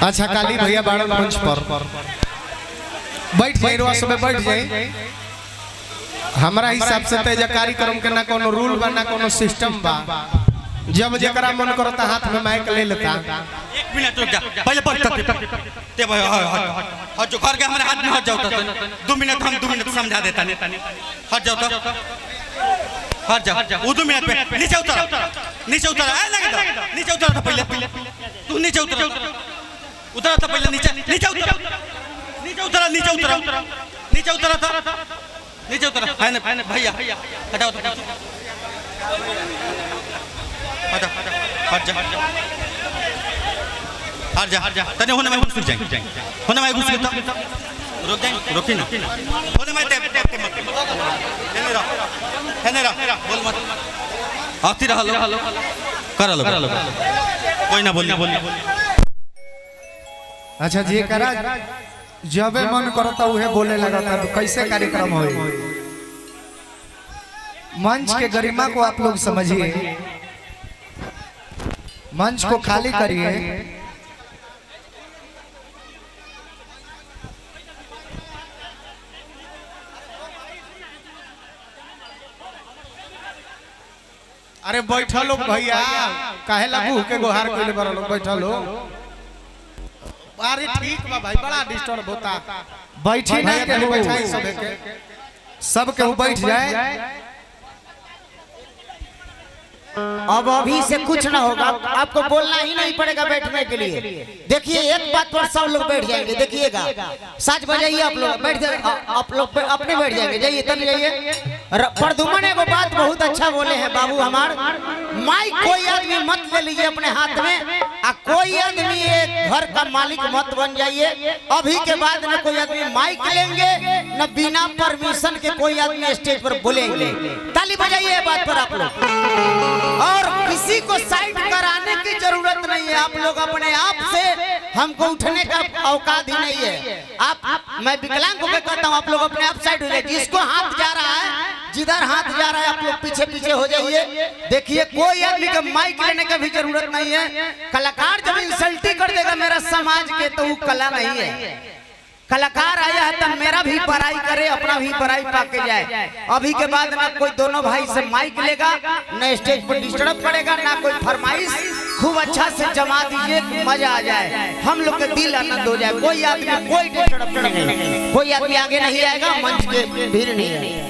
अच्छा काली भैया बाड़ा मंच पर बैठ जाए, रोआ सब बैठ जाए। हमारा हिसाब से तेज कार्यक्रम के ना कोनो रूल बा ना कोनो सिस्टम बा। जब जकरा मन करता हाथ में माइक ले लेता। एक मिनट रुक जा, पहले ते भाई हट जो घर के हमारे हाथ में हट जाओ तो 2 मिनट हम 2 मिनट समझा देता नहीं। हट जाओ तो हट जा, वो 2 मिनट पे नीचे उतर आ लगे नीचे उतर था पहले तू नीचे उतर था पहले नीचे उतरा है ना भैया हटाओ तो हट जा तने होने में घुस जाएंगे होने में घुस तो रुक जाएंगे रुकी ना होने में हेने रहा बोल मत आती रहा लो कर लो कोई ना बोल। अच्छा जी करा जबे मन करता उहे बोले लगा था, तो कैसे कार्यक्रम होई? मंच के गरिमा को आप लोग समझिए, मंच को खाली करिए। अरे बैठो लोग भैया, काहे लागू के गोहार कोइले बड़ लोग बैठो लोग। अरे ठीक बा भाई, बड़ा डिस्टर्ब होता। बैठी ना के बैठाई सब के बैठ जाए। अब अभी से कुछ ना होगा, आपको बोलना ही नहीं पड़ेगा बैठने के लिए। देखिए एक बात पर सब लोग बैठ जाएंगे, देखिएगा। साज बजाइए, आप लोग बैठ जाए, आप लोग अपने बैठ जाएंगे। जाइए तब जाइए। प्रदुमन एगो बात बहुत अच्छा बोले हैं बाबू हमार, माइक कोई आदमी मत ले लीजिए अपने हाथ में, आ कोई आदमी एक घर का मालिक मत बन जाइए। अभी के बाद न कोई आदमी माइक लेंगे न बिना परमिशन के कोई आदमी स्टेज पर बोलेंगे। ताली बजाइए बात पर आप लोग। और किसी को साइड कराने की जरूरत नहीं है, आप लोग अपने आप से, हमको उठने का औकात ही नहीं है। आप मैं विकलांग होकर कहता हूँ, आप लोग अपने आप साइड हो जाइए। जिसको हाथ जा रहा है, जिधर हाथ जा रहा है आप लोग पीछे पीछे हो जाइए। देखिए कोई आदमी का माइक लेने का भी जरूरत नहीं है। कलाकार जब इंसल्टी कर देगा मेरा समाज के, तो वो कला नहीं है। कलाकार आया है तब मेरा भी बड़ाई करे, अपना भी बड़ाई पाके जाए। अभी के बाद ना कोई दोनों भाई से माइक लेगा, न स्टेज पर डिस्टर्ब करेगा, ना कोई फरमाइश। खूब अच्छा से जमा दीजिए, मजा आ जाए, हम लोग के दिल आनंद हो जाए। कोई आदमी कोई डिस्टर्ब नहीं, कोई आदमी आगे नहीं आएगा, मंच के भीड़ नहीं है।